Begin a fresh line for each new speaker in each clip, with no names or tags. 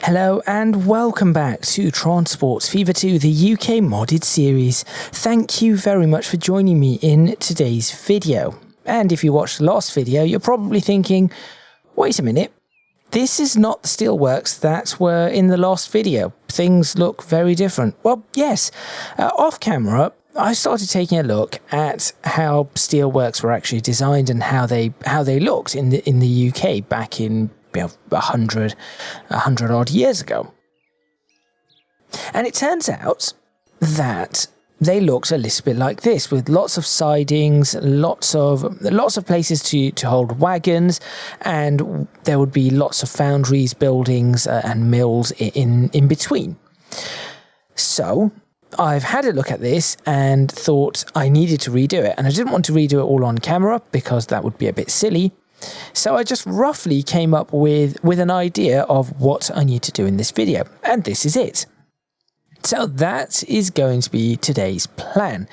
Hello and welcome back to Transports Fever 2, the UK modded series. Thank you very much for joining me in today's video. And if you watched the last video, you're probably thinking, wait a minute, this is not the steelworks that were in the last video. Things look very different. Well, yes, off camera, I started taking a look at how steelworks were actually designed and how they looked in the UK back in 100 odd years ago. And it turns out that they looked a little bit like this, with lots of sidings, lots of places to hold wagons, and there would be lots of foundries, buildings, and mills in between. So I've had a look at this and thought I needed to redo it, and I didn't want to redo it all on camera because that would be a bit silly. So I just roughly came up with an idea of what I need to do in this video, and this is it. So that is going to be today's plan.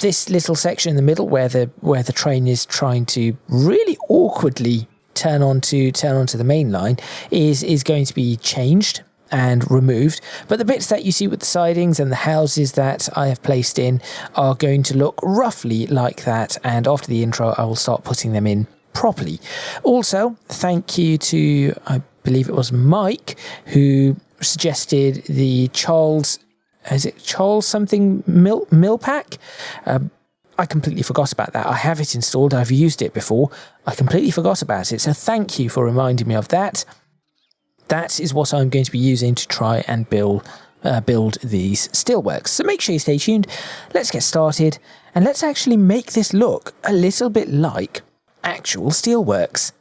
This little section in the middle where the train is trying to really awkwardly turn onto the main line is going to be changed and removed, but the bits that you see with the sidings and the houses that I have placed in are going to look roughly like that, and after the intro I will start putting them in properly. Also, thank you to, I believe it was Mike, who suggested the Charles something mill pack? I completely forgot about that. I have it installed, I've used it before. I completely forgot about it, so thank you for reminding me of that. That is what I'm going to be using to try and build these steelworks. So make sure you stay tuned. Let's get started, and let's actually make this look a little bit like actual steelworks.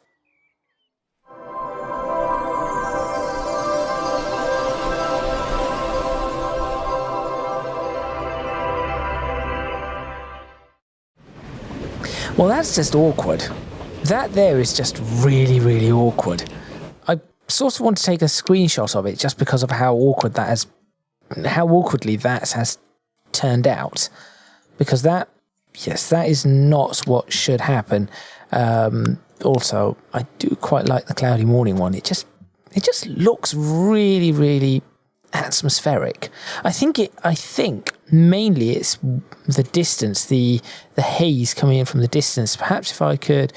Well, that's just awkward. That there is just really, really awkward. I sort of want to take a screenshot of it just because of how awkwardly that has turned out. Because that is not what should happen. Also, I do quite like the cloudy morning one. It just looks really, really atmospheric. I think mainly it's the distance, the haze coming in from the distance. Perhaps if I could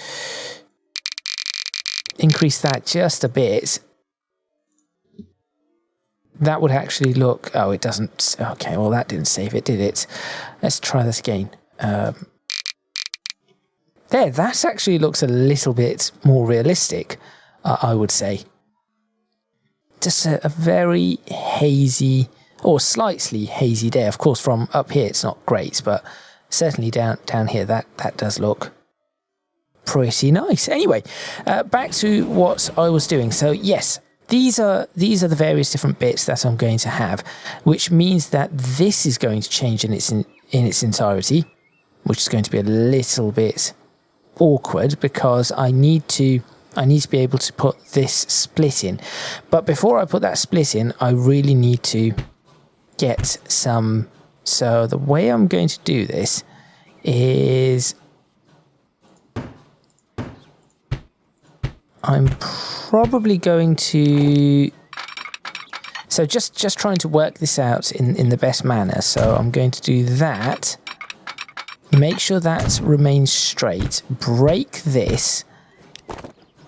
increase that just a bit, that would actually look... Oh, it doesn't... Okay, well, that didn't save it, did it? Let's try this again. There, that actually looks a little bit more realistic, I would say. Just a very hazy, or slightly hazy day. Of course, from up here it's not great, but certainly down here that does look pretty nice. Anyway, back to what I was doing. So yes, these are the various different bits that I'm going to have, which means that this is going to change in its entirety, which is going to be a little bit awkward because I need to be able to put this split in. But before I put that split in, I really need to get some... So the way I'm going to do this is I'm probably going to... So just trying to work this out in the best manner. So I'm going to do that. Make sure that remains straight. Break this.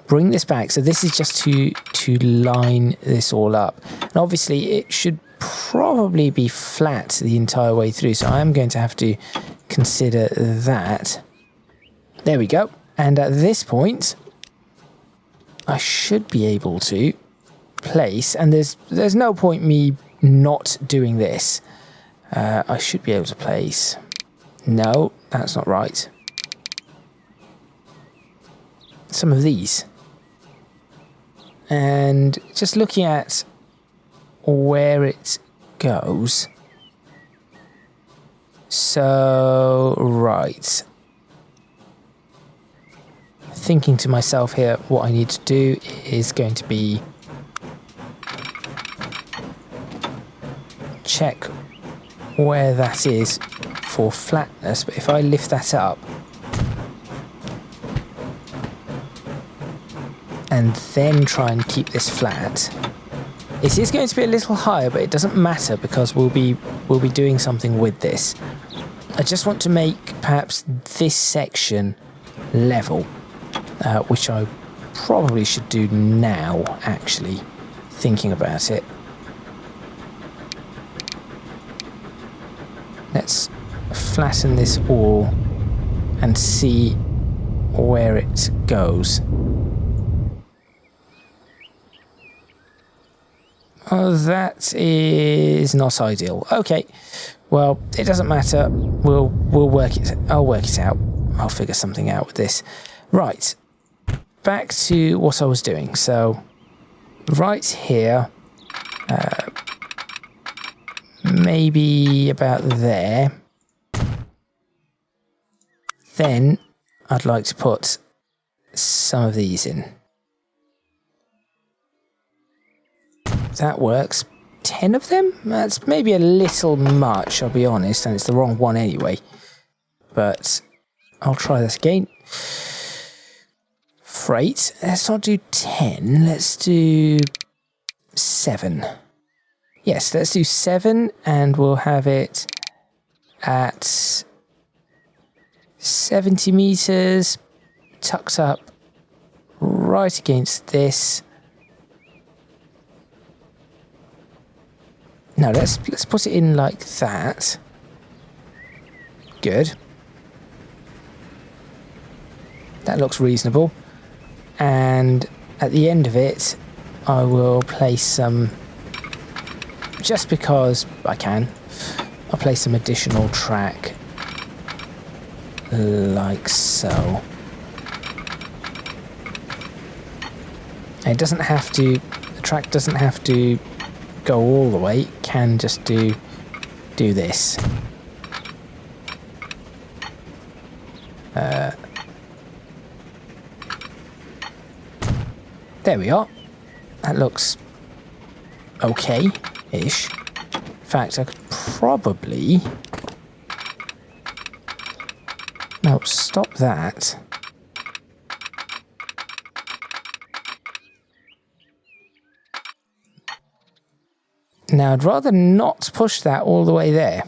Bring this back. So this is just to line this all up. And obviously it should probably be flat the entire way through. So I am going to have to consider that. There we go. And at this point, I should be able to place, and there's no point me not doing this. I should be able to place... No, that's not right. Some of these. And just looking at where it goes. So, right. Thinking to myself here, what I need to do is going to be check where that is for flatness, but if I lift that up and then try and keep this flat, It is going to be a little higher, but it doesn't matter because we'll be doing something with this. I just want to make perhaps this section level, which I probably should do now, actually, thinking about it. Let's flatten this all and see where it goes. Oh, that is not ideal. Okay, well, it doesn't matter. We'll work it. I'll work it out. I'll figure something out with this. Right, back to what I was doing. So, right here, maybe about there. Then I'd like to put some of these in. That works. 10 of them? That's maybe a little much, I'll be honest, and it's the wrong one anyway. But I'll try this again. Freight. Let's not do 10. Let's do 7. Yes, let's do 7, and we'll have it at 70 meters, tucked up right against this. No, let's put it in like that. Good. That looks reasonable. And at the end of it, I will place some, just because I can, I'll place some additional track like so. It doesn't have to, the track doesn't have to go all the way, it can just do this. There we are. That looks okay-ish. In fact, I could probably... No, stop that. Now, I'd rather not push that all the way there.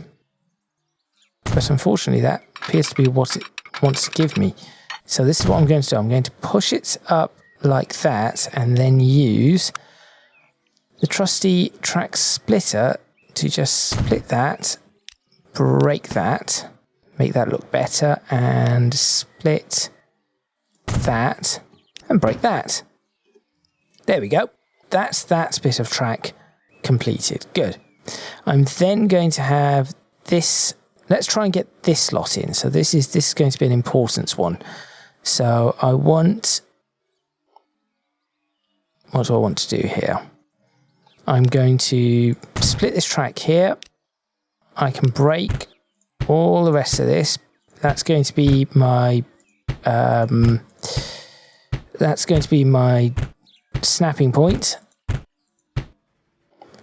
But unfortunately, that appears to be what it wants to give me. So this is what I'm going to do. I'm going to push it up like that and then use the trusty track splitter to just split that, break that, make that look better, and split that and break that. There we go. That's that bit of track completed. Good. I'm then going to have this. Let's try and get this slot in. So this is going to be an importance one. So I want, what do I want to do here? I'm going to split this track here. I can break all the rest of this. That's going to be my snapping point.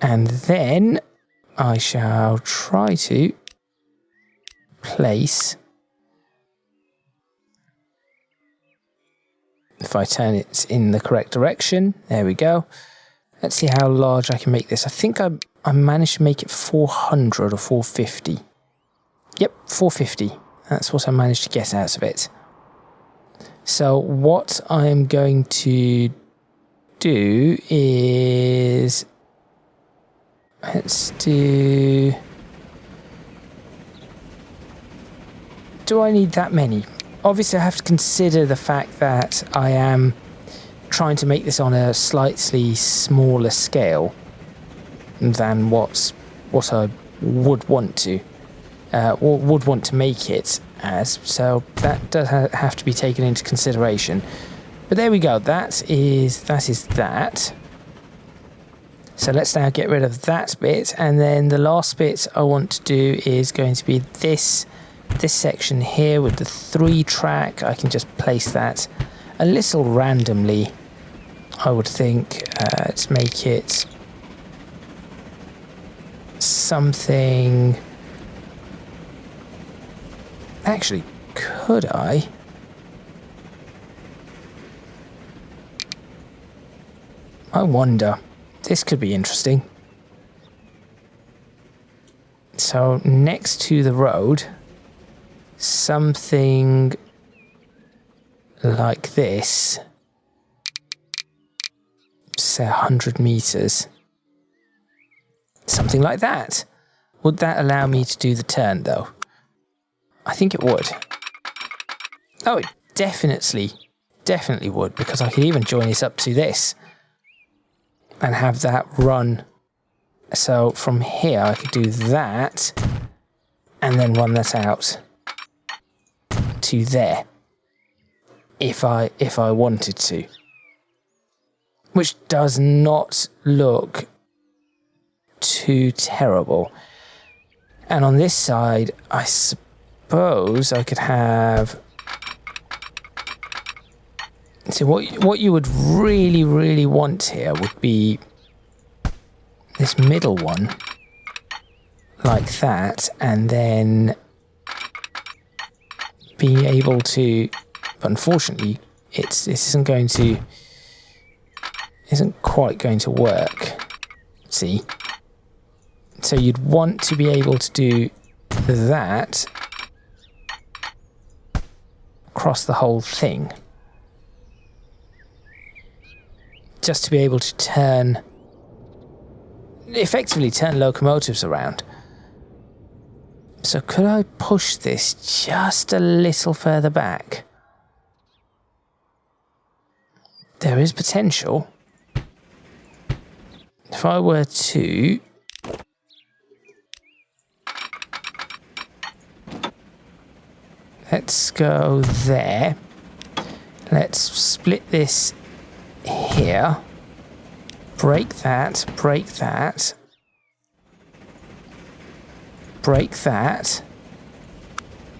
And then I shall try to place, if I turn it in the correct direction, there we go. Let's see how large I can make this. I think I managed to make it 400 or 450. Yep, 450. That's what I managed to get out of it. So what I'm going to do is, let's do I need that many? Obviously I have to consider the fact that I am trying to make this on a slightly smaller scale than what I would want to make it as, so that does have to be taken into consideration. But there we go, that is that. So let's now get rid of that bit, and then the last bit I want to do is going to be this section here with the 3 track. I can just place that a little randomly, I would think, to make it something. Actually, could I? I wonder. this could be interesting. So next to the road, something like this, say 100 meters, something like that. Would that allow me to do the turn though? I think it would. Oh, it definitely would, because I could even join this up to this and have that run. So from here I could do that and then run that out to there if I wanted to, which does not look too terrible. And on this side I suppose I could have, so what you would really want here would be this middle one, like that, and then being able to, but unfortunately isn't quite going to work. See? So you'd want to be able to do that across the whole thing, just to be able to effectively turn locomotives around. So could I push this just a little further back? There is potential. If I were to let's go there. Let's split this here. Break that, break that, break that.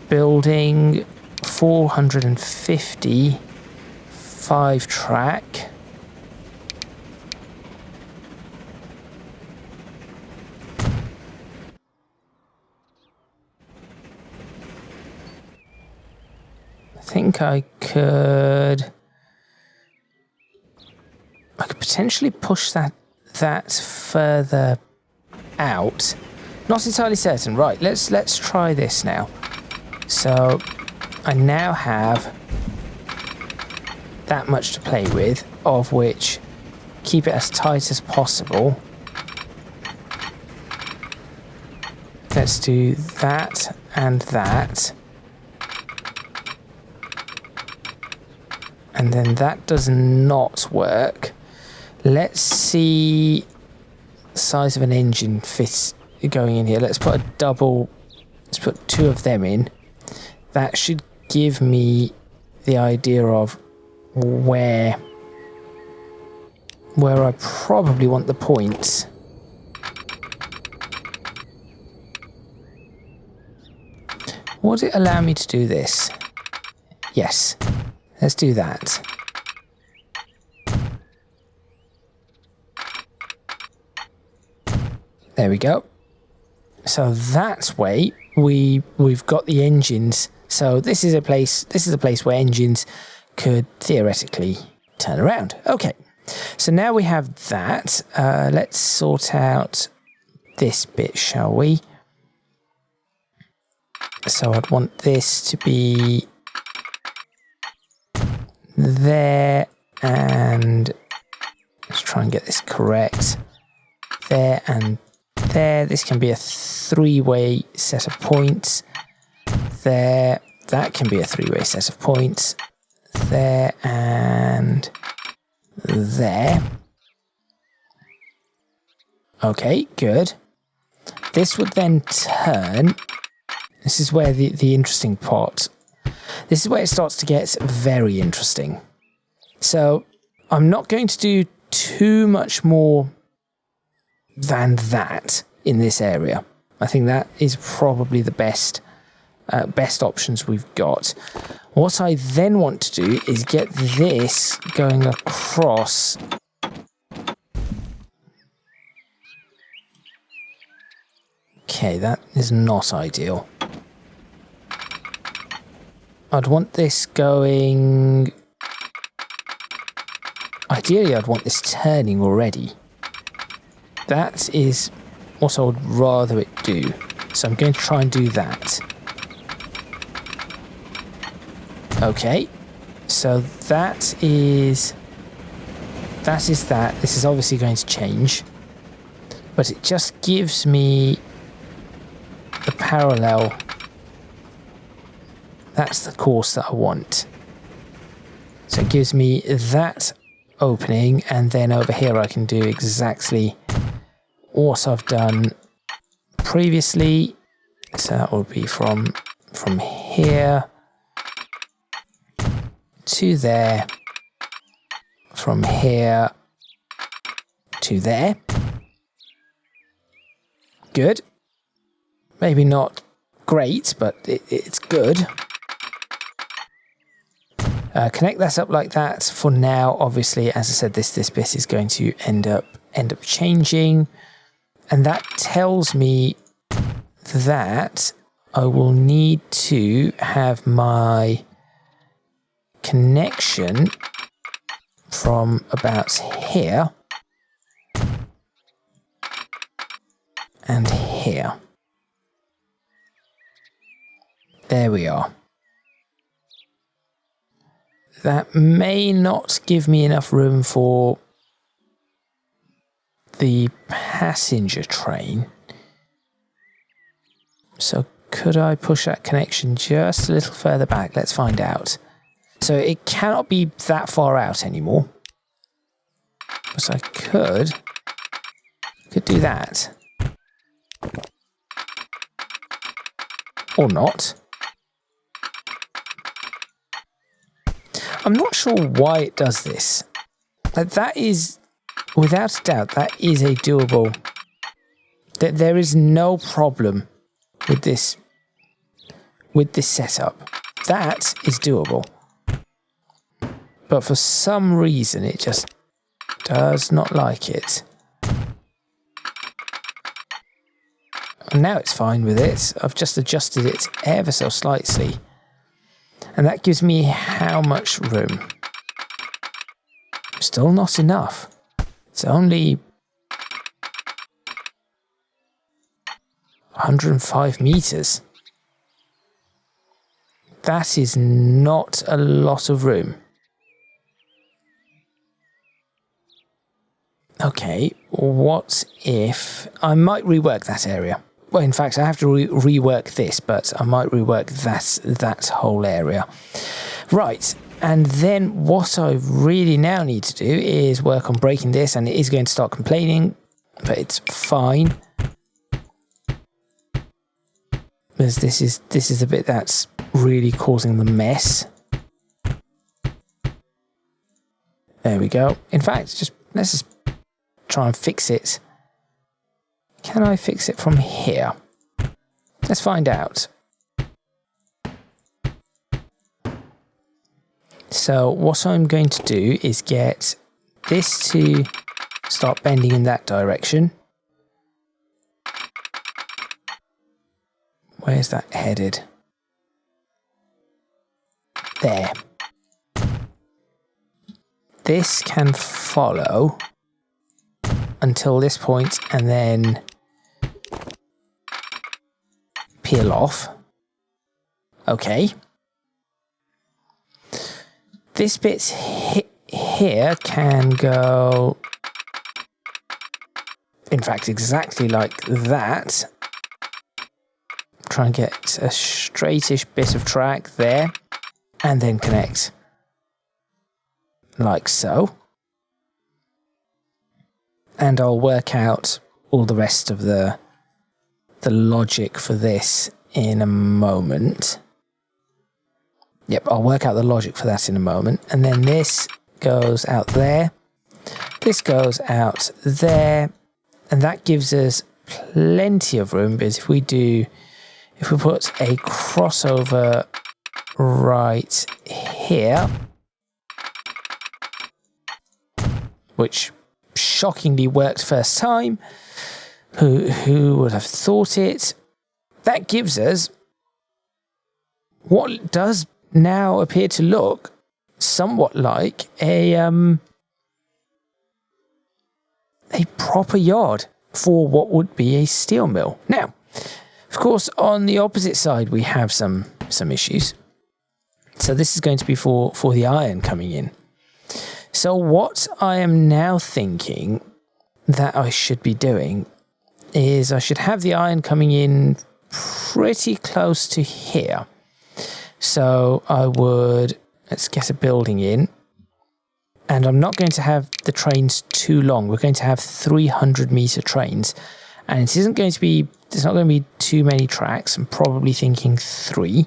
Building 450, 5-track. I think I could potentially push that further out. Not entirely certain. Right, let's try this now. So I now have that much to play with, of which keep it as tight as possible. Let's do that and that. And then that does not work. Let's see the size of an engine fits going in here. Let's put let's put 2 of them in. That should give me the idea of where I probably want the points. Would it allow me to do this? Yes. Let's do that. There we go. So that way we've got the engines. So this is a place where engines could theoretically turn around. Okay. So now we have that. Let's sort out this bit, shall we? So I'd want this to be there, and let's try and get this correct. There and there. This can be a 3-way set of points. There. That can be a 3-way set of points. There and there. Okay, good. This would then turn. This is where the interesting part. This is where it starts to get very interesting. So I'm not going to do too much more than that in this area. I think that is probably the best options we've got. What I then want to do is get this going across. Okay, that is not ideal. I'd want this going... Ideally, I'd want this turning already. That is what I would rather it do. So I'm going to try and do that. Okay. So that is that. This is obviously going to change. But it just gives me the parallel. That's the course that I want. So it gives me that opening, and then over here I can do exactly what I've done previously. So that would be from here to there, from here to there. Good. Maybe not great, but it's good. Connect that up like that for now. Obviously, as I said, this bit is going to end up changing, and that tells me that I will need to have my connection from about here and here. There we are. That may not give me enough room for the passenger train. So could I push that connection just a little further back? Let's find out. So it cannot be that far out anymore. But I could do that. Or not. I'm not sure why it does this. But that is, without a doubt, that is a doable. There is no problem with this setup. That is doable. But for some reason it just does not like it. And now it's fine with it. I've just adjusted it ever so slightly. And that gives me how much room? Still not enough. It's only 105 meters. That is not a lot of room. Okay, what if I might rework that area? Well, in fact, I have to rework this, but I might rework that whole area. Right, and then what I really now need to do is work on breaking this, and it is going to start complaining, but it's fine. Because this is the bit that's really causing the mess. There we go. In fact, let's just try and fix it. Can I fix it from here? Let's find out. So what I'm going to do is get this to start bending in that direction. Where's that headed? There. This can follow until this point and then peel off. Okay. This bit here can go, in fact, exactly like that. Try and get a straightish bit of track there and then connect like so. And I'll work out all the rest of the logic for this in a moment. Yep, I'll work out the logic for that in a moment. And then this goes out there. This goes out there. And that gives us plenty of room, because if we put a crossover right here, which shockingly worked first time, who would have thought it? That gives us what does now appear to look somewhat like a proper yard. for what would be a steel mill. Now, of course, on the opposite side, we have some issues. So this is going to be for the iron coming in. So what I am now thinking that I should be doing is I should have the iron coming in pretty close to here. So I would, let's get a building in. And I'm not going to have the trains too long. We're going to have 300-meter trains. And it isn't going to be, there's not going to be too many tracks. I'm probably thinking 3.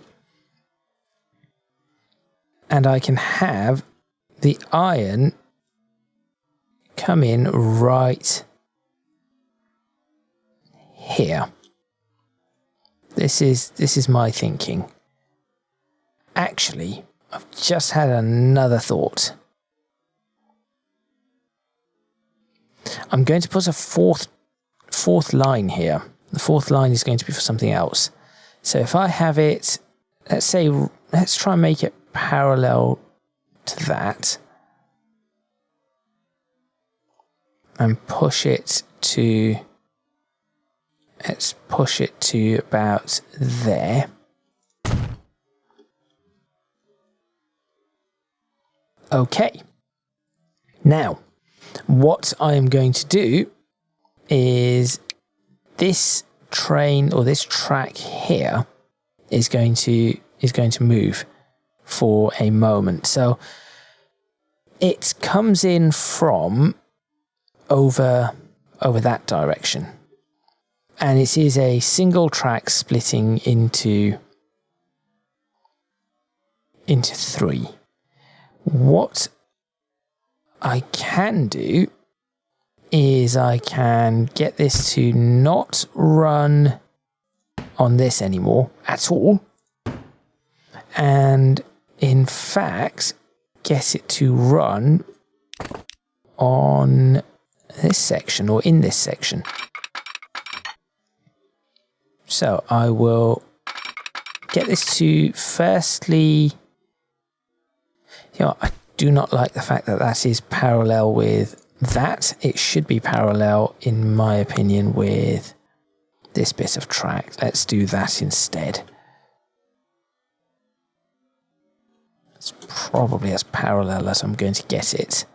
And I can have the iron come in right here. This is my thinking. Actually, I've just had another thought. I'm going to put a fourth line here. The fourth line is going to be for something else. So if I have it, let's try and make it parallel to that. And push it to, let's push it to about there. Okay. Now, what I am going to do is this train or this track here is going to move for a moment. So it comes in from over that direction. And it is a single track splitting into 3. What I can do is I can get this to not run on this anymore at all. And in fact, get it to run on this section or in this section. So I will get this to firstly, I do not like the fact that that is parallel with that. It should be parallel, in my opinion, with this bit of track. Let's do that instead. It's probably as parallel as I'm going to get it.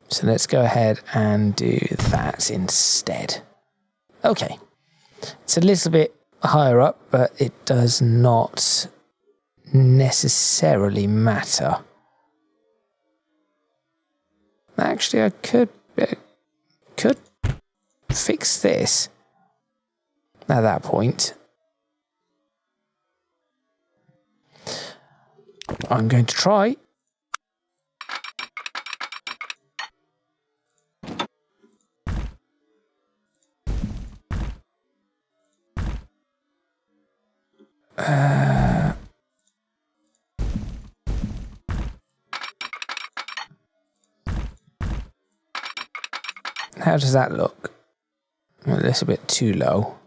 So let's go ahead and do that instead. Okay. It's a little bit higher up, but it does not necessarily matter. Actually, I could fix this at that point. I'm going to try. How does that look? A little bit too low.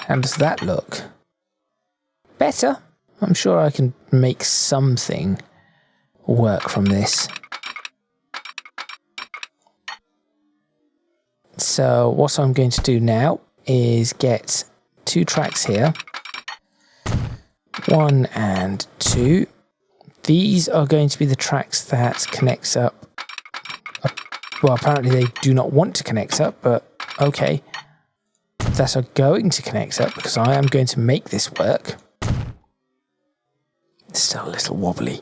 How does that look? Better. I'm sure I can make something work from this. So what I'm going to do now is get 2 tracks here. 1 and 2. These are going to be the tracks that connects up. Well, apparently they do not want to connect up, but okay. That are going to connect up because I am going to make this work. It's still a little wobbly.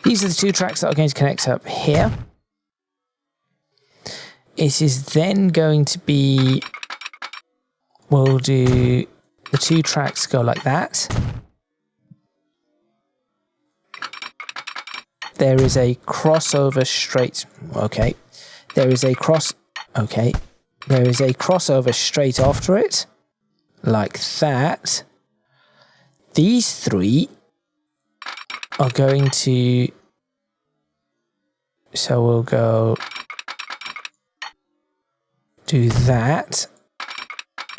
These are the 2 tracks that are going to connect up here. It is then going to be, we'll do the 2 tracks go like that. There is a crossover straight, okay. There is a crossover straight after it, like that. These 3 are going to, so we'll go do that,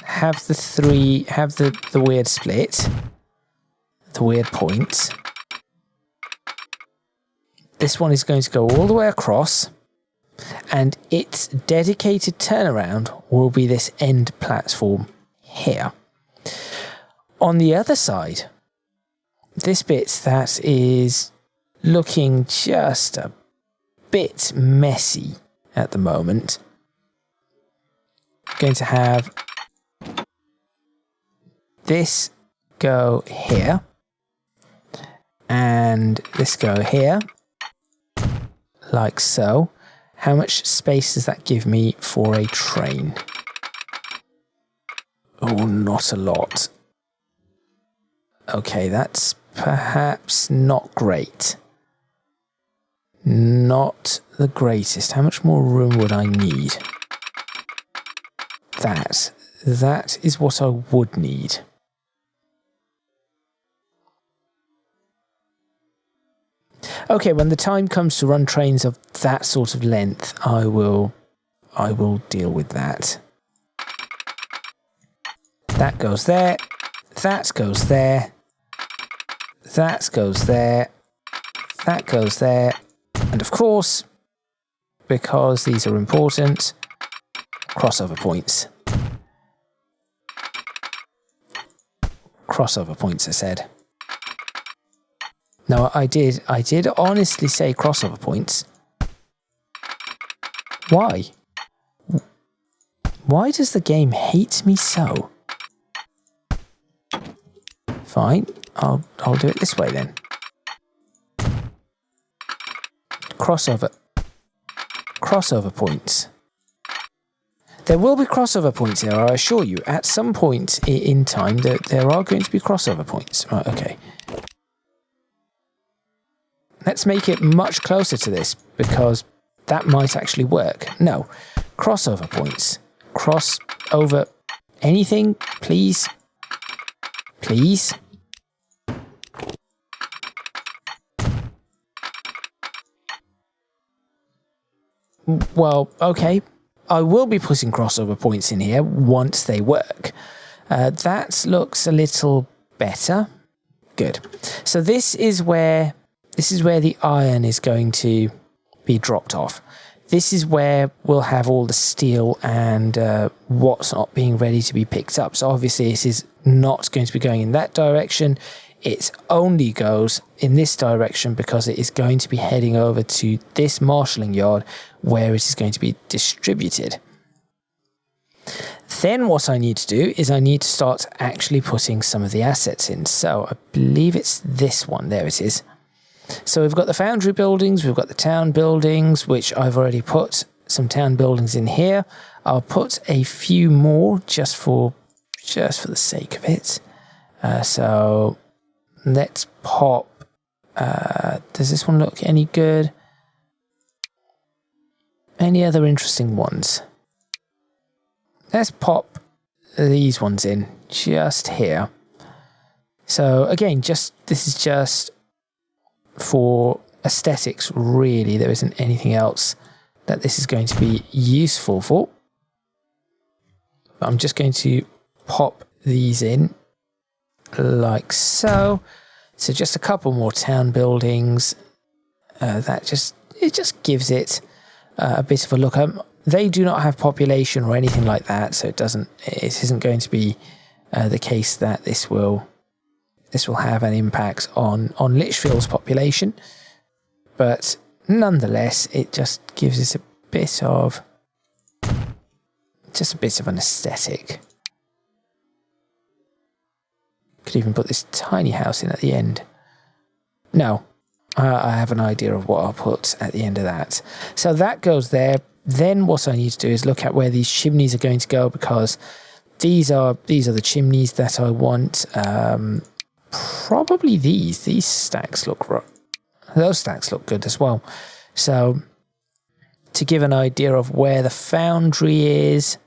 have the weird split, the weird point. This one is going to go all the way across, and its dedicated turnaround will be this end platform here. On the other side, this bit that is looking just a bit messy at the moment, going to have this go here and this go here, like so. How much space does that give me for a train? Oh, not a lot. Okay, that's perhaps not great. Not the greatest. How much more room would I need? That is what I would need. Okay, when the time comes to run trains of that sort of length, I will deal with that. That goes there. That goes there. That goes there. That goes there. And of course, because these are important, crossover points. Crossover points, I said. No, I did honestly say crossover points. Why? Why does the game hate me so? Fine, I'll do it this way then. Crossover points. There will be crossover points here, I assure you. At some point in time, there are going to be crossover points. Right, okay. Let's make it much closer to this, because that might actually work. No, crossover points. Cross over anything, please. Please. Well, okay. I will be putting crossover points in here once they work. That looks a little better. Good. So this is where the iron is going to be dropped off. This is where we'll have all the steel and what's not being ready to be picked up. So obviously this is not going to be going in that direction. It only goes in this direction because it is going to be heading over to this marshalling yard where it is going to be distributed. Then what I need to do is I need to start actually putting some of the assets in. So I believe it's this one. There it is. So we've got the foundry buildings, we've got the town buildings, which I've already put some town buildings in here. I'll put a few more just for the sake of it. So let's pop. Does this one look any good? Any other interesting ones? Let's pop these ones in just here. So again, this is just for aesthetics, really. There isn't anything else that this is going to be useful for. But I'm just going to pop these in like so. So just a couple more town buildings. It just gives it a bit of a look. They do not have population or anything like that, so it isn't going to be the case that this will have an impact on Litchfield's population, but nonetheless, it just gives us a bit of an aesthetic. Could even put this tiny house in at the end. No, I have an idea of what I'll put at the end of that. So that goes there. Then what I need to do is look at where these chimneys are going to go, because these are the chimneys that I want. Probably these stacks look those stacks look good as well. So to give an idea of where the foundry is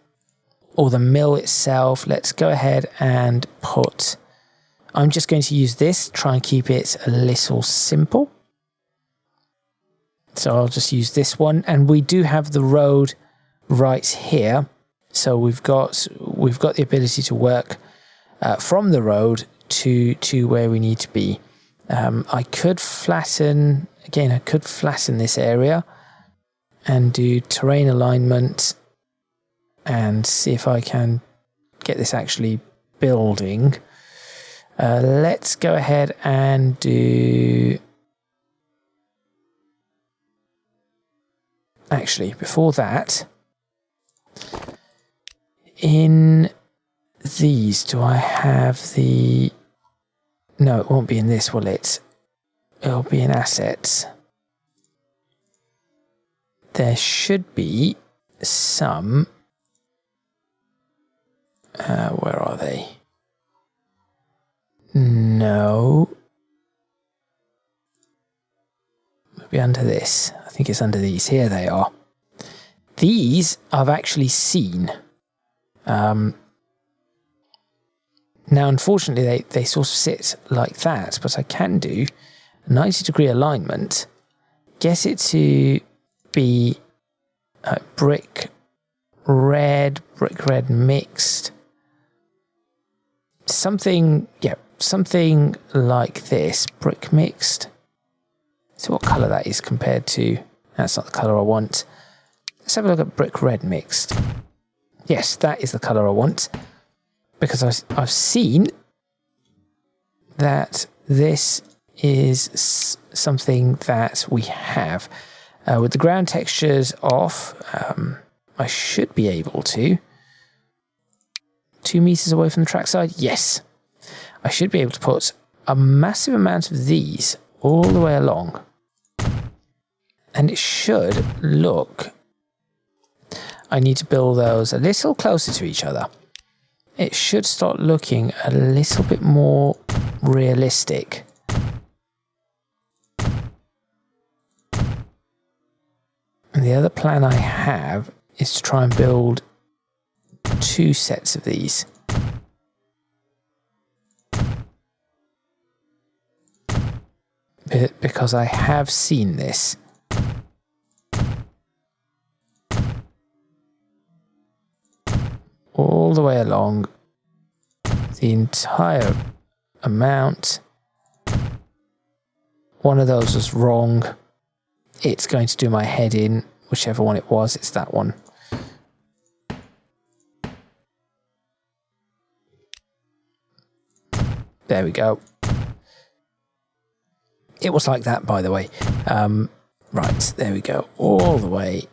or the mill itself, let's go ahead and put. I'm just going to use this, try and keep it a little simple. So I'll just use this one, and we do have the road right here. So we've got the ability to work from the road to where we need to be. I could flatten, again, I could flatten this area and do terrain alignment and see if I can get this actually building. Let's go ahead and do... Actually, before that, in these, do I have the... No, it won't be in this, will it? It'll be in assets. There should be some... where are they? No. Maybe under this. I think it's under these. Here they are. These I've actually seen. Now, unfortunately, they sort of sit like that, but I can do a 90-degree alignment, get it to be brick red mixed. Something like this, brick mixed. So what colour that is compared to... That's not the colour I want. Let's have a look at brick red mixed. Yes, that is the colour I want. Because I've seen that this is something that we have. With the ground textures off, I should be able to... 2 meters away from the trackside? Yes. I should be able to put a massive amount of these all the way along. And it should look... I need to build those a little closer to each other. It should start looking a little bit more realistic. And the other plan I have is to try and build 2 sets of these. Because I have seen this. All the way along the entire amount. One of those was wrong. It's going to do my head in, whichever one it was. It's that one. There we go. It was like that, by the way. Right, there we go. All the way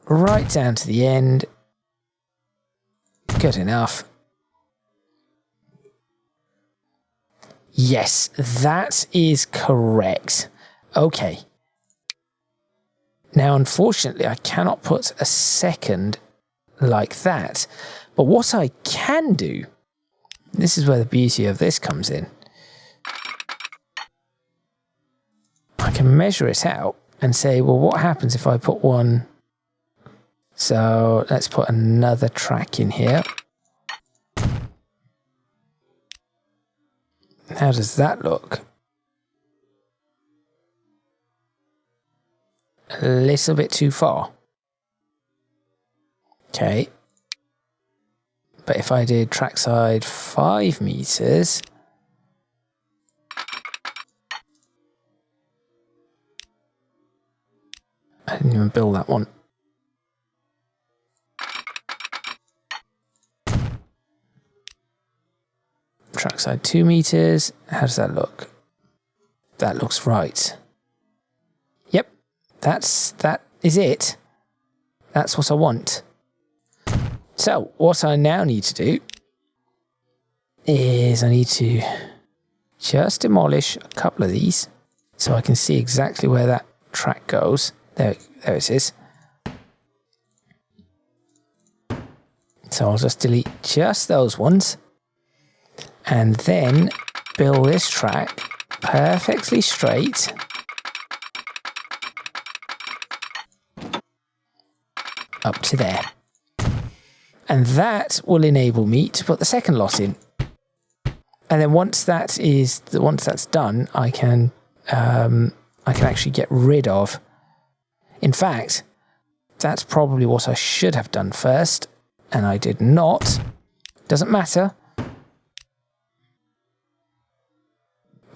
right down to the end. Good enough. Yes, that is correct. Okay. Now, unfortunately, I cannot put a second like that. But what I can do, this is where the beauty of this comes in. I can measure it out and say, well, what happens if I put one... So let's put another track in here. How does that look? A little bit too far. Okay. But if I did trackside 5 meters... I didn't even build that one. Trackside 2 meters. How does that look? That looks right. Yep, that is it. That's what I want. So what I now need to do is I need to just demolish a couple of these so I can see exactly where that track goes. There it is. So I'll just delete just those ones. And then build this track perfectly straight. Up to there. And that will enable me to put the second lot in. And then once that's done, I can actually get rid of. In fact, that's probably what I should have done first, and I did not. Doesn't matter.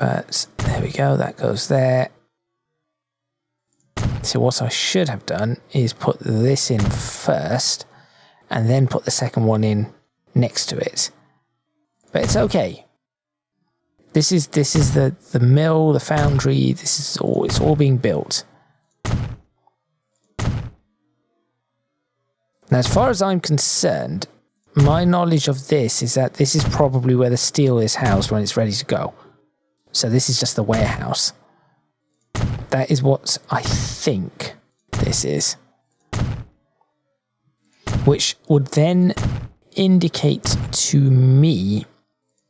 But there we go, that goes there. So what I should have done is put this in first and then put the second one in next to it. But it's okay. This is the mill, the foundry, this is all, it's all being built. Now, as far as I'm concerned, my knowledge of this is that this is probably where the steel is housed when it's ready to go. So this is just the warehouse. That is what I think this is. Which would then indicate to me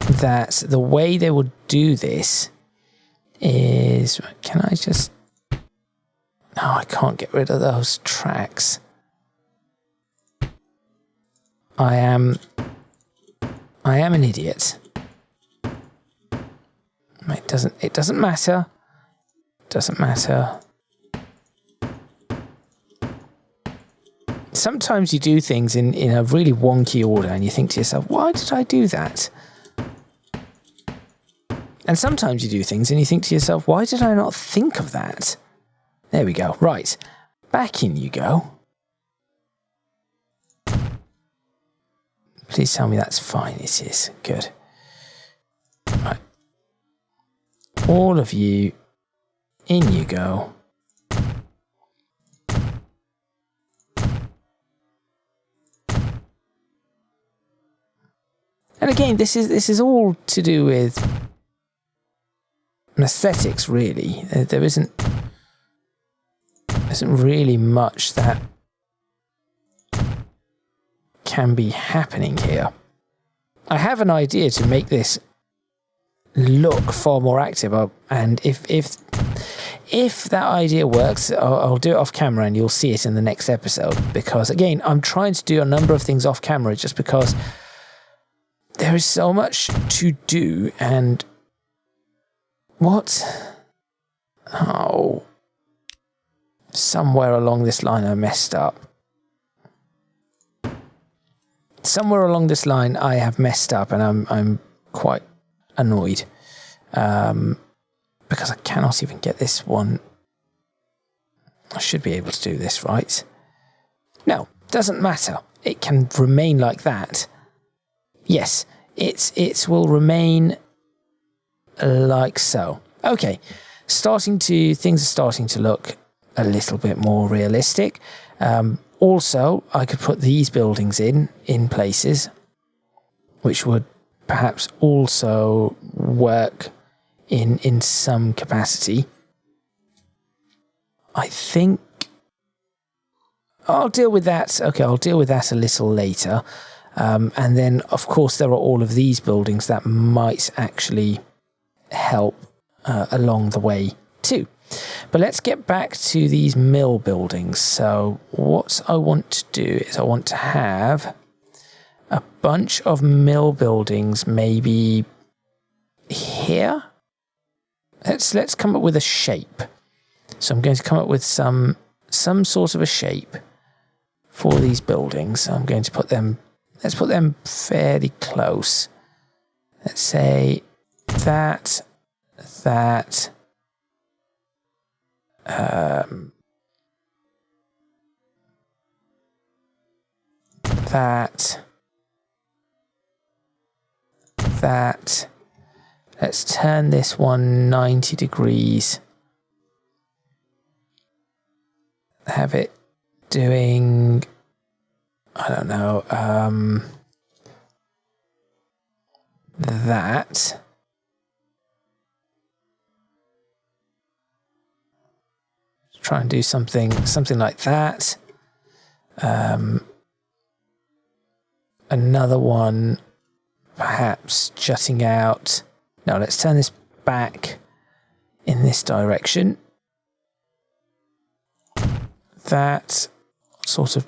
that the way they would do this is... Can I just... No, I can't get rid of those tracks. I am an idiot. It doesn't matter. Doesn't matter. Sometimes you do things in a really wonky order and you think to yourself, why did I do that? And sometimes you do things and you think to yourself, why did I not think of that? There we go. Right. Back in you go. Please tell me that's fine. It is. Good. Right. All of you, in you go. And again, this is all to do with aesthetics, really. There isn't really much that can be happening here. I have an idea to make this look far more active, and if that idea works, I'll do it off camera and you'll see it in the next episode, because again, I'm trying to do a number of things off camera just because there is so much to do. And what? Oh, somewhere along this line I messed up. Somewhere along this line I have messed up, and I'm quite annoyed because I cannot even get this one. I should be able to do this, right? No, doesn't matter. It can remain like that. Yes, it will remain like so. Okay, things are starting to look a little bit more realistic. Also, I could put these buildings in places, which would perhaps also work in some capacity. I think I'll deal with that. Okay, I'll deal with that a little later. And then, of course, there are all of these buildings that might actually help along the way too. But let's get back to these mill buildings. So what I want to do is I want to have a bunch of mill buildings maybe here. Let's come up with a shape. So I'm going to come up with some sort of a shape for these buildings. So I'm going to put them, let's put them fairly close. Let's say that. That. Let's turn this one 90 degrees. Have it doing, I don't know, that. Try and do something like that. Another one perhaps jutting out. Now let's turn this back in this direction. That sort of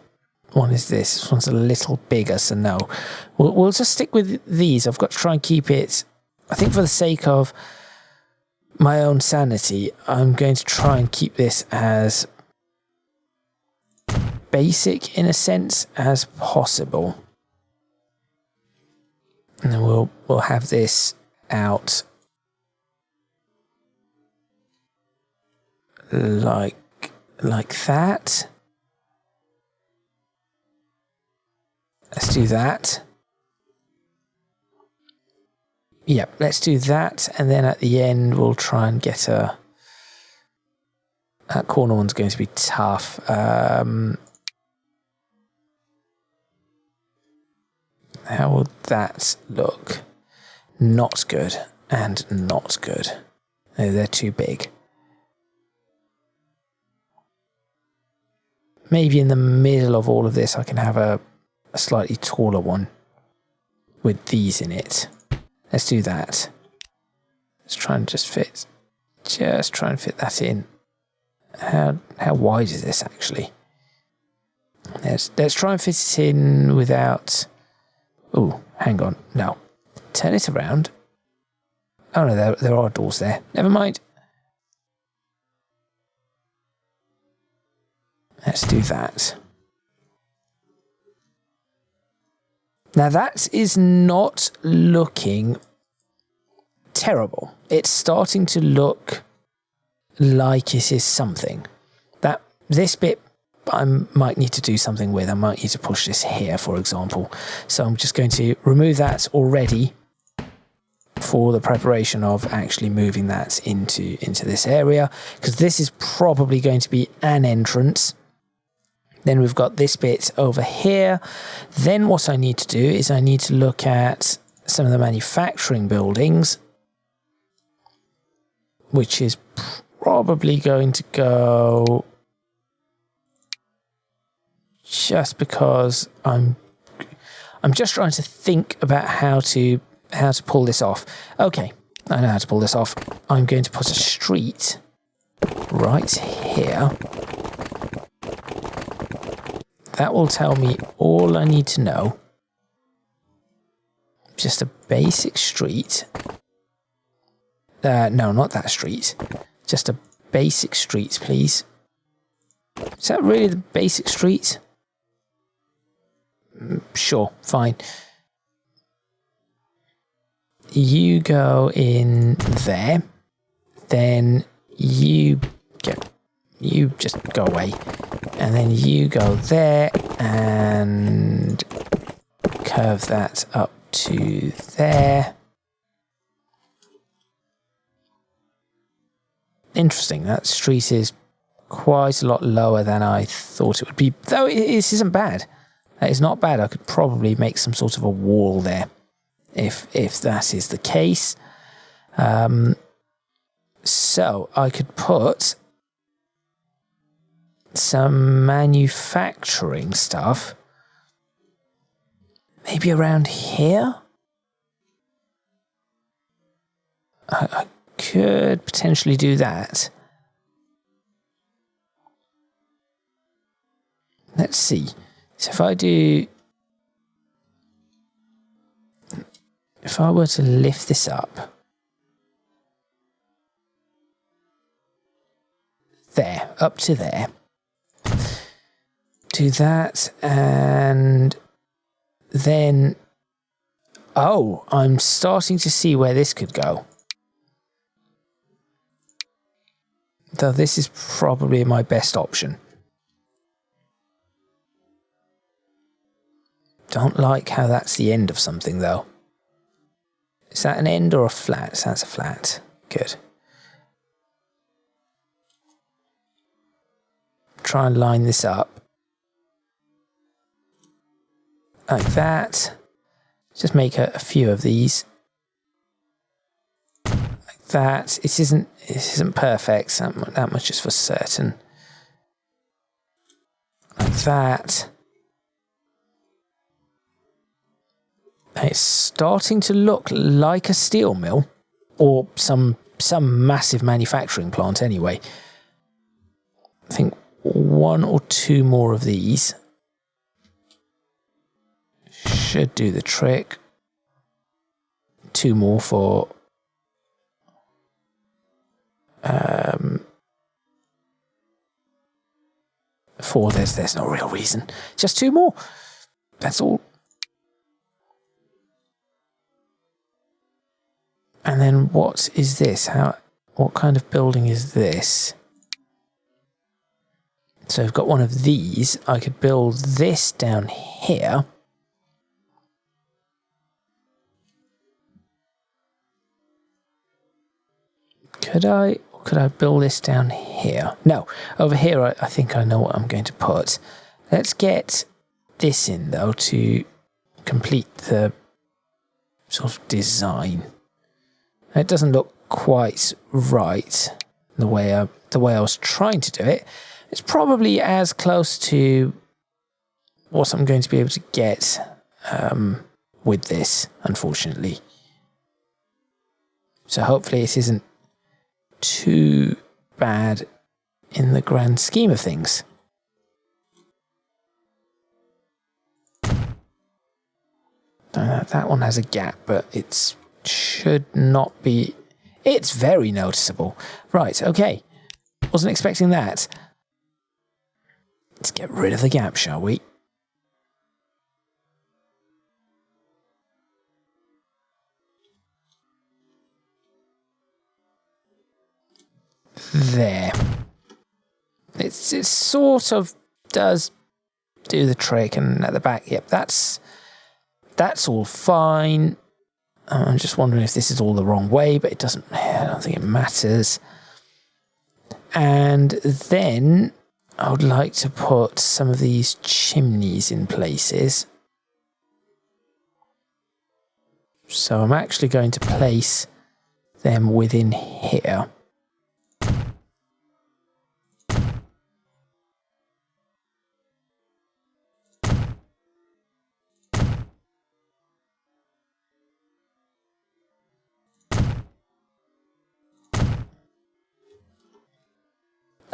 one is this. This one's a little bigger, so no. We'll just stick with these. I've got to try and keep it, I think for the sake of my own sanity, I'm going to try and keep this as basic in a sense as possible. And then we'll have this out like that. Let's do that. Yep, let's do that, and then at the end we'll try and get a... That corner one's going to be tough. How will that look? Not good, and not good. No, they're too big. Maybe in the middle of all of this I can have a slightly taller one with these in it. Let's do that. Let's try and just fit that in. How wide is this actually? Let's try and fit it in without... Oh, hang on. No. Turn it around. Oh no, there are doors there. Never mind. Let's do that. Now that is not looking terrible. It's starting to look like it is something. This bit I might need to do something with. I might need to push this here, for example. So I'm just going to remove that already for the preparation of actually moving that into this area, because this is probably going to be an entrance. Then we've got this bit over here. Then what I need to do is I need to look at some of the manufacturing buildings, which is probably going to go, just because I'm just trying to think about how to pull this off. Okay, I know how to pull this off. I'm going to put a street right here. That will tell me all I need to know. Just a basic street. No, not that street. Just a basic street, please. Is that really the basic street? Sure, fine. You go in there. Then you just go away. And then you go there and curve that up to there. Interesting, that street is quite a lot lower than I thought it would be. Though this isn't bad. That is not bad. I could probably make some sort of a wall there if that is the case. So I could put some manufacturing stuff maybe around here. I could potentially do that. Let's see. So if I were to lift this up there, up to there, do that, and then, oh, I'm starting to see where this could go. Though this is probably my best option. Don't like how that's the end of something, though. Is that an end or a flat? That's a flat. Good. Try and line this up. Like that. Just make a few of these. Like that. It isn't perfect. That much is for certain. Like that. It's starting to look like a steel mill, or some massive manufacturing plant anyway. I think one or two more of these should do the trick. Two more for there's no real reason. Just two more. That's all. And then what is this? What kind of building is this? So I've got one of these. I could build this down here. Could I? Or could I build this down here? No, over here I think I know what I'm going to put. Let's get this in though to complete the sort of design. It doesn't look quite right the way I was trying to do it. It's probably as close to what I'm going to be able to get with this, unfortunately. So hopefully it isn't too bad in the grand scheme of things. That one has a gap, but it should not be. It's very noticeable. Right, okay. Wasn't expecting that. Let's get rid of the gap, shall we? There. It sort of does do the trick, and at the back, yep, that's all fine. I'm just wondering if this is all the wrong way, but it doesn't. I don't think it matters. And then I would like to put some of these chimneys in places. So I'm actually going to place them within here.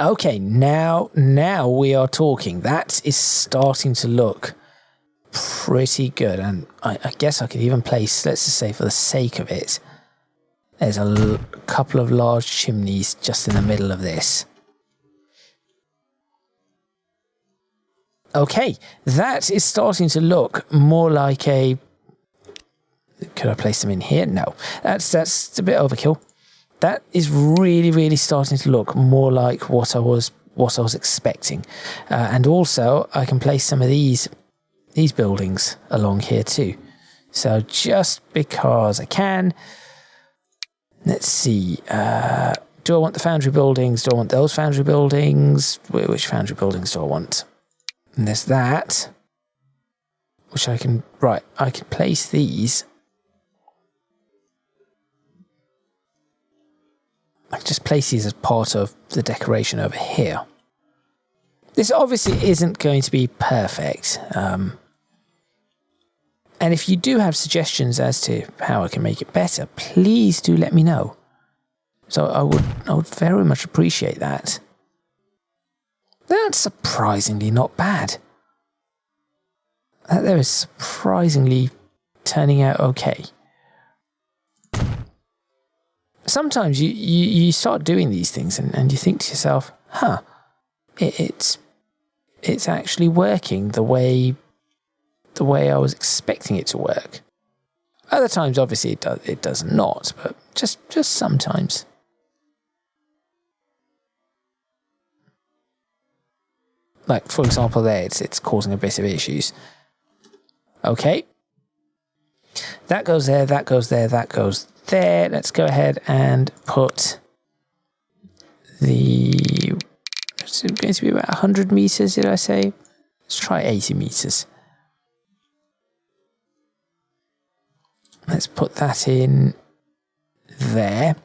Okay, now we are talking. That is starting to look pretty good. And I guess I could even place, let's just say for the sake of it, there's a couple of large chimneys just in the middle of this. Okay, that is starting to look more like a... Could I place them in here? No, that's a bit overkill. That is really, really starting to look more like what I was expecting. And also, I can place some of these buildings along here too. So just because I can, let's see. Do I want the foundry buildings? Do I want those foundry buildings? Which foundry buildings do I want? And there's that, which I can... Right, I can place these... I can just place these as part of the decoration over here. This obviously isn't going to be perfect. And if you do have suggestions as to how I can make it better, please do let me know. So I would very much appreciate that. That's surprisingly not bad. That there is surprisingly turning out okay. Sometimes you start doing these things and you think to yourself, huh, it's actually working the way I was expecting it to work. Other times, obviously, it does not, but just sometimes. Like, for example, there, it's causing a bit of issues. Okay. That goes there, that goes there, that goes there. Let's go ahead and put the... It's going to be about 100 meters, did I say? Let's try 80 meters. Let's put that in there.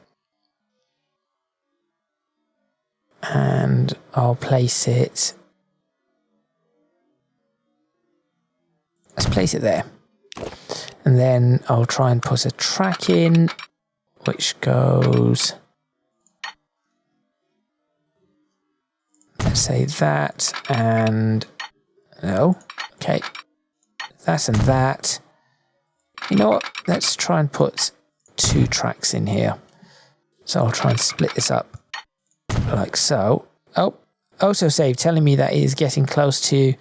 And I'll place it... Let's place it there. And then I'll try and put a track in, which goes... Let's say that, and... No. Okay. That and that. You know what? Let's try and put 2 tracks in here. So I'll try and split this up like so. Oh, autosave telling me that it is getting close to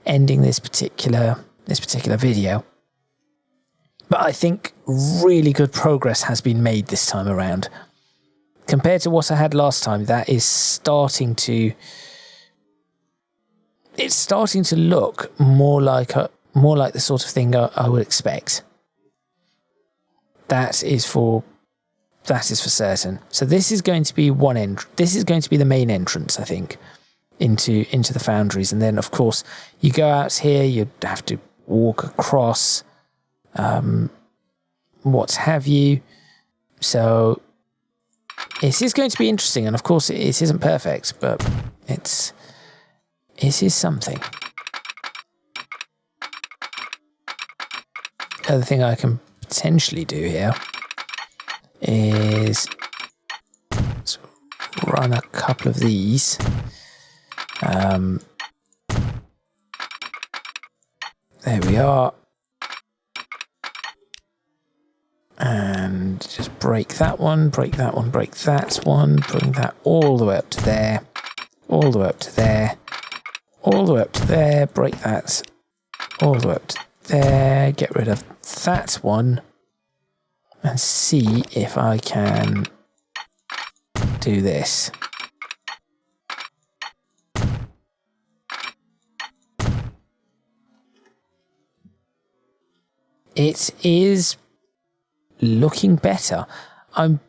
ending this particular video. But I think really good progress has been made this time around. Compared to what I had last time, that is starting to it's starting to look more like the sort of thing I would expect. That is for certain. So this is going to be this is going to be the main entrance, I think, into the foundries. And then of course you go out here, you have to walk across, what have you. So it is going to be interesting, and of course it isn't perfect, but it is something. The other thing I can potentially do here is run a couple of these. There we are. And just break that one, break that one, break that one, bring that all the way up to there, all the way up to there, all the way up to there, break that all the way up to there, get rid of that one, and see if I can do this. It is looking better. I'm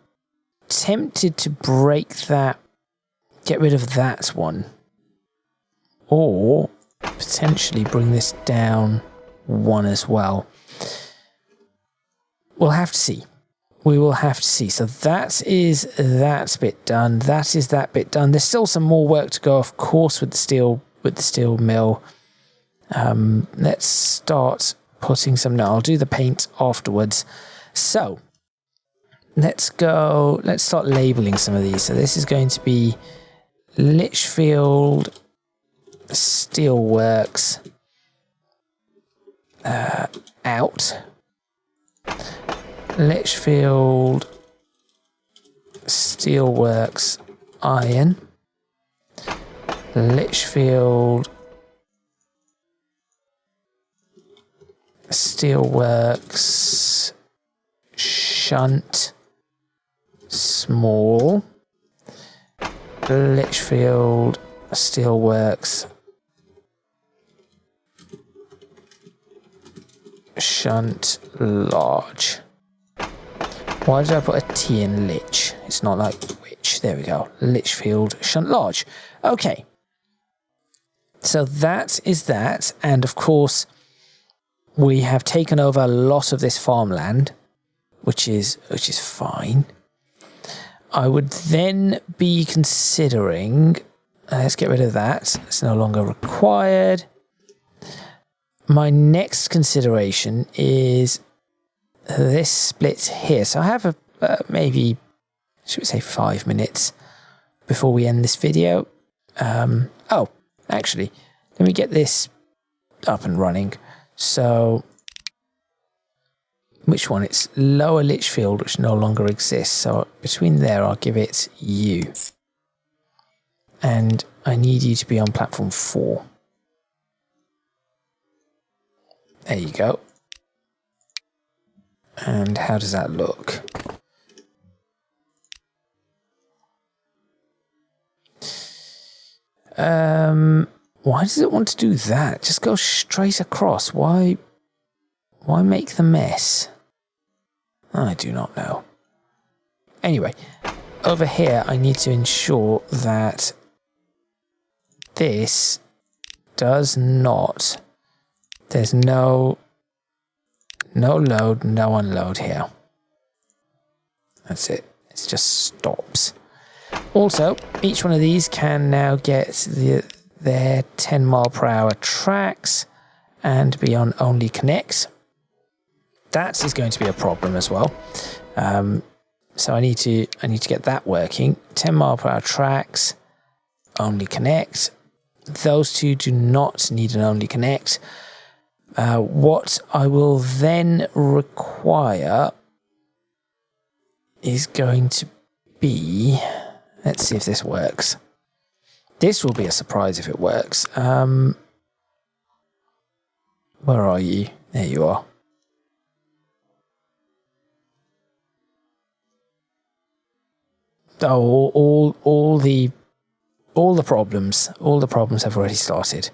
tempted to break that, get rid of that one, or potentially bring this down one as well. We'll have to see. We will have to see. So that is that bit done. That is that bit done. There's still some more work to go, of course, with the steel mill. Let's start putting some. No, I'll do the paint afterwards. So let's start labeling some of these. So this is going to be Litchfield Steelworks out. Litchfield Steelworks iron. Litchfield Steelworks shunt small. Litchfield Steelworks shunt large. Why did I put a T in Litch? It's not like which. There we go. Litchfield shunt large. Okay. So that is that. And of course, we have taken over a lot of this farmland, which is fine. I would then be considering, let's get rid of that. It's no longer required. My next consideration is this split here. So I have maybe, should we say 5 minutes before we end this video. Oh, actually, let me get this up and running. So, which one? It's Lower Litchfield, which no longer exists. So between there, I'll give it you. And I need you to be on platform 4. There you go. And how does that look? Why does it want to do that? Just go straight across. Why make the mess? I do not know. Anyway, over here I need to ensure that this does not, there's no load, no unload here. That's it. It just stops. Also, each one of these can now get their 10-mile-per-hour tracks and be on only connect. That is going to be a problem as well. So I need to get that working. 10-mile-per-hour tracks, only connect. Those two do not need an only connect. What I will then require is going to be, let's see if this works. This will be a surprise if it works. Where are you? There you are. Oh, all the problems have already started.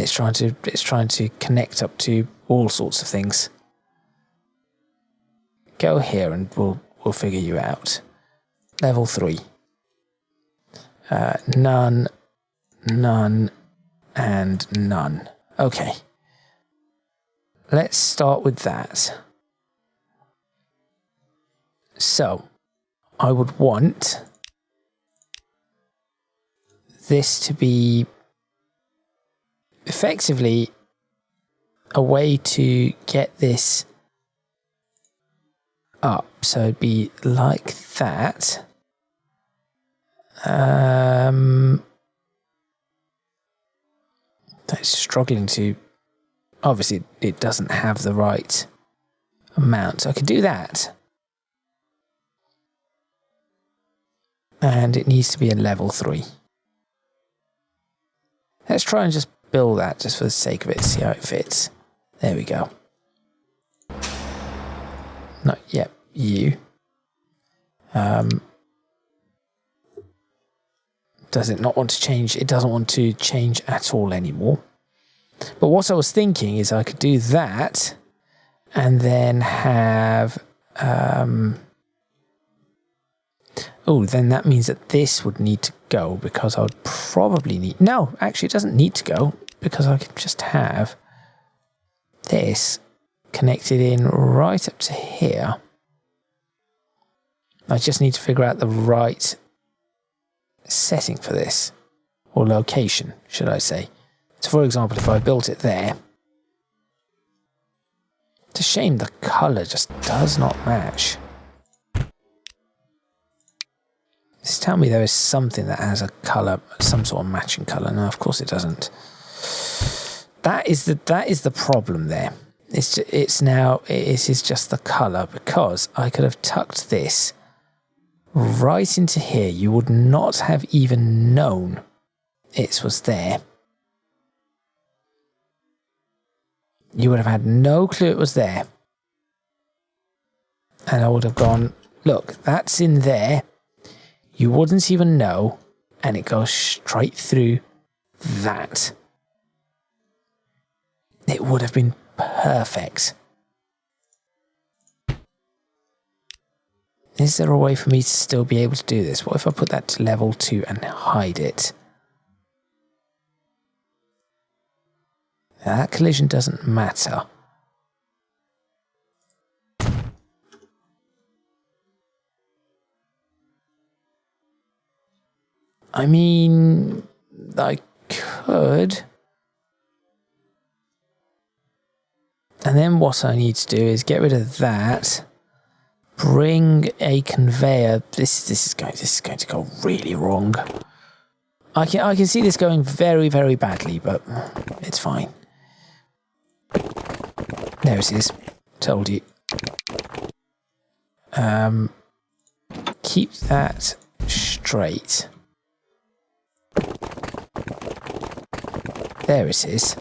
It's trying to connect up to all sorts of things. Go here and we'll figure you out. Level 3. None, none, and none. Okay. Let's start with that. So, I would want this to be effectively a way to get this up. So it'd be like that. It's struggling to... Obviously, it doesn't have the right amount. So I could do that. And it needs to be a level 3. Let's try and just build that just for the sake of it, see how it fits. There we go. Not yet, you. Does it not want to change? It doesn't want to change at all anymore. But what I was thinking is I could do that and then have... oh, then that means that this would need to go because I would probably need... No, actually it doesn't need to go because I could just have this connected in right up to here. I just need to figure out the right setting for this, or location, should I say. So for example, if I built it there, it's a shame the colour just does not match. Just tell me there is something that has a colour, some sort of matching colour. No, of course it doesn't. That is the problem there. It is just the colour, because I could have tucked this right into here. You would not have even known it was there. You would have had no clue it was there. And I would have gone, look, that's in there. You wouldn't even know, and it goes straight through that. It would have been perfect. Is there a way for me to still be able to do this? What if I put that to level 2 and hide it? Now, that collision doesn't matter. I mean, I could. And then what I need to do is get rid of that. Bring a conveyor. This is going to go really wrong. I can see this going very, very badly, but it's fine. There it is. Told you. Keep that straight. There it is.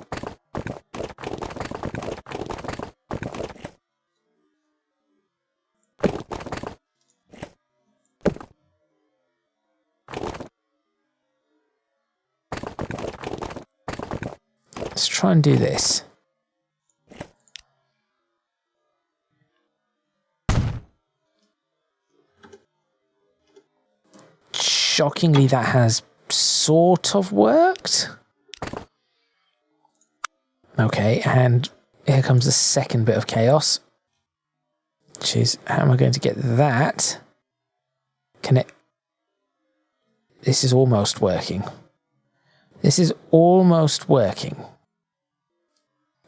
Let's try and do this. Shockingly, that has sort of worked. Okay, and here comes the second bit of chaos, which is, how am I going to get that? Connect. This is almost working. This is almost working.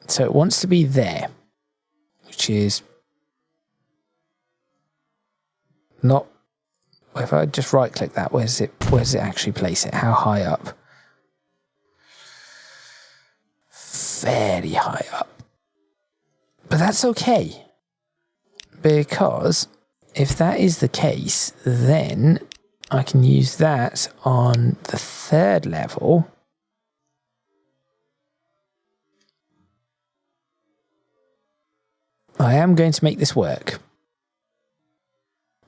So it wants to be there, which is not... If I just right click that, where does it actually place it? How high up? Fairly high up. But that's okay. Because if that is the case, then I can use that on the 3rd level. I am going to make this work.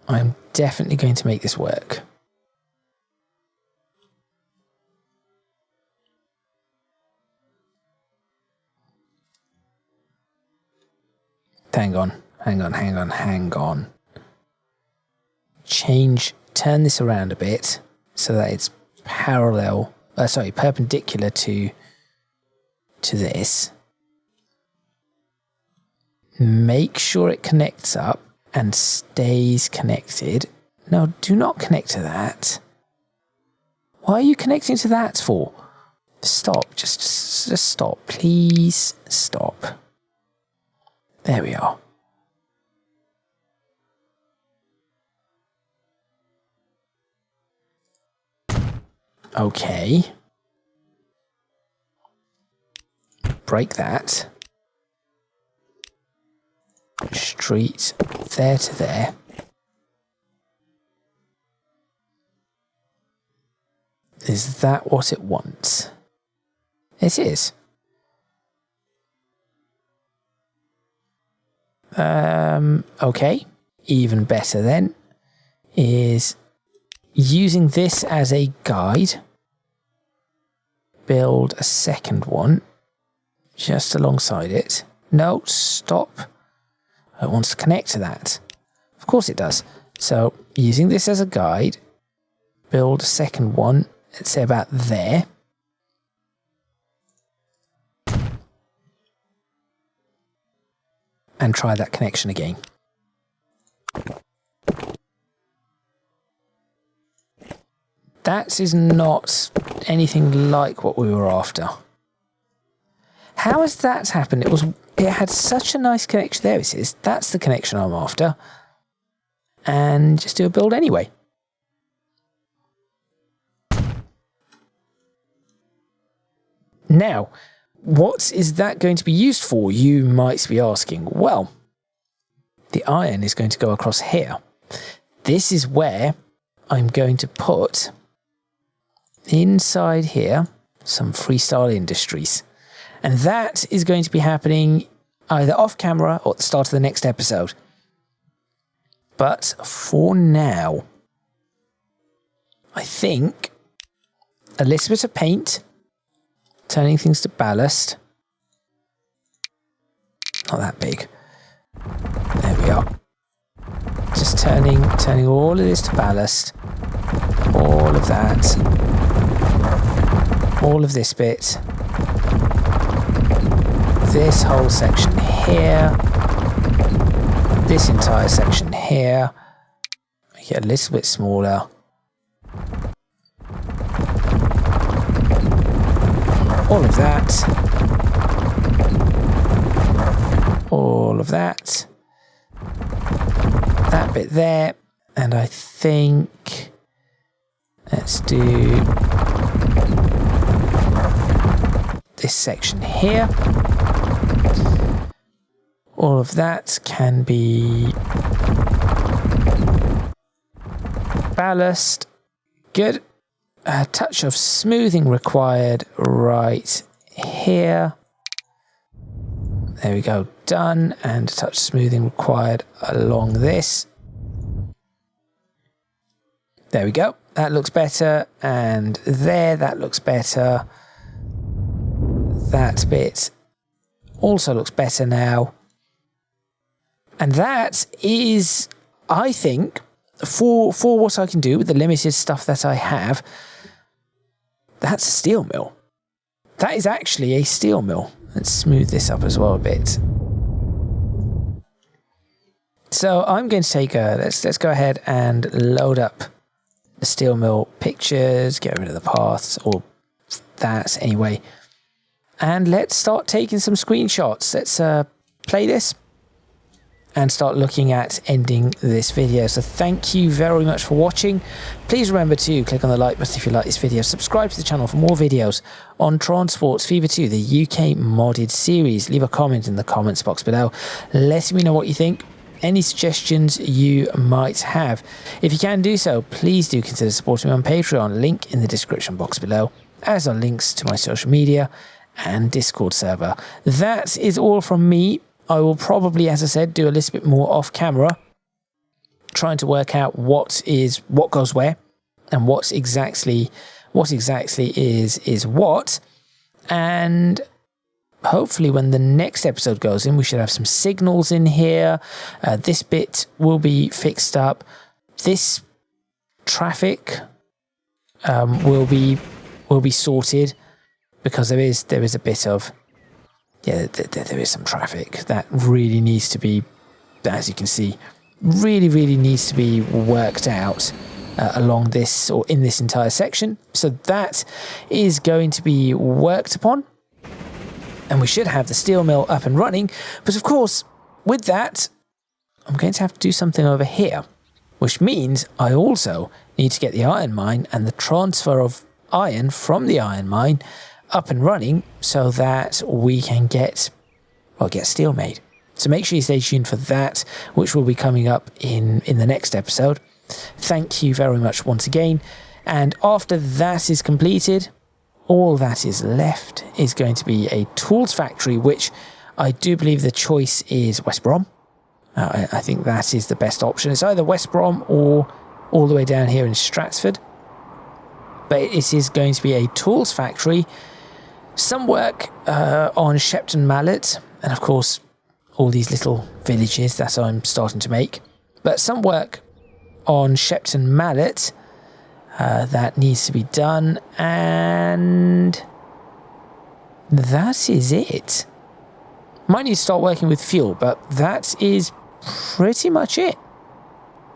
I'm definitely going to make this work. hang on. Turn this around a bit so that it's perpendicular to this. Make sure it connects up and stays connected. No, do not connect to that. Why are you connecting to that for? Stop. Just stop. Please stop. There we are. Okay. Break that. Street there to there. Is that what it wants? It is. Okay. Even better then is using this as a guide. Build a second one just alongside it. No, stop. It wants to connect to that. Of course it does. So using this as a guide, build a second one, let's say about there. And try that connection again. That is not anything like what we were after. How has that happened? It had such a nice connection. There it is. That's the connection I'm after. And just do a build anyway. Now, what is that going to be used for? You might be asking. Well, the iron is going to go across here. This is where I'm going to put inside here some Freestyle Industries. And that is going to be happening either off camera or at the start of the next episode. But for now, I think a little bit of paint, turning things to ballast. Not that big. There we are. Just turning all of this to ballast. All of that. All of this bit. This whole section here. This entire section here. Make it a little bit smaller. All of that. All of that. That bit there. And I think let's do this section here. All of that can be ballast. Good. A touch of smoothing required right here. There we go. Done. And a touch of smoothing required along this. There we go. That looks better. And there, that looks better. That bit also looks better now. And that is, I think, for what I can do with the limited stuff that I have, that's a steel mill. That is actually a steel mill. Let's smooth this up as well a bit. So I'm going to take let's go ahead and load up the steel mill pictures, get rid of the paths, or that anyway. And let's start taking some screenshots. Let's play this and start looking at ending this video. So thank you very much for watching. Please remember to click on the like button if you like this video. Subscribe to the channel for more videos on Transports Fever 2, the UK modded series. Leave a comment in the comments box below, letting me know what you think, any suggestions you might have. If you can do so, please do consider supporting me on Patreon, link in the description box below, as are links to my social media and Discord server. That is all from me. I will probably, as I said, do a little bit more off camera, trying to work out what goes where and what exactly is what. And hopefully when the next episode goes in, we should have some signals in here. This bit will be fixed up. This traffic will be sorted, because there is a bit of, there is some traffic that really needs to be, as you can see, really needs to be worked out along this, or in this entire section. So that is going to be worked upon, and we should have the steel mill up and running. But of course, with that, I'm going to have to do something over here, which means I also need to get the iron mine and the transfer of iron from the iron mine up and running, so that we can get steel made. So make sure you stay tuned for that, which will be coming up in the next episode. Thank you very much once again. And after that is completed, all that is left is going to be a tools factory, which I do believe the choice is West Brom. I think that is the best option. It's either West Brom or all the way down here in Stratford. But it is going to be a tools factory. Some work on Shepton Mallet, and of course all these little villages that I'm starting to make. But some work on Shepton Mallet that needs to be done, and that is it. Might need to start working with fuel, but that is pretty much it.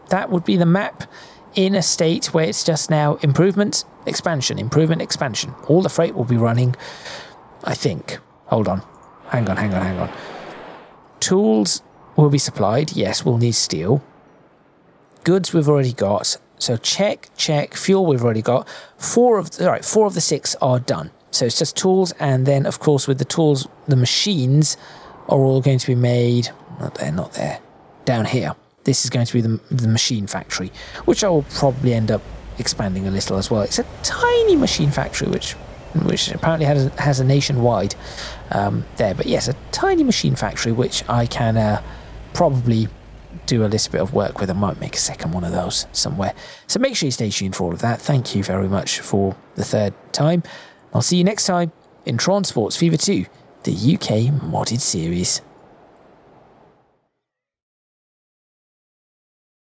That would be the map in a state where it's just now improvement, expansion, improvement, expansion. All the freight will be running, I think. Hold on. Hang on. Tools will be supplied. Yes, we'll need steel. Goods we've already got. So check. Fuel we've already got. 4 of the 6 are done. So it's just tools, and then of course with the tools, the machines are all going to be made. Not there. Down here. This is going to be the machine factory, which I will probably end up expanding a little as well. It's a tiny machine factory, which apparently has a nationwide there. But yes, a tiny machine factory, which I can probably do a little bit of work with. I might make a second one of those somewhere. So make sure you stay tuned for all of that. Thank you very much for the 3rd time. I'll see you next time in Transports Fever 2, the UK modded series.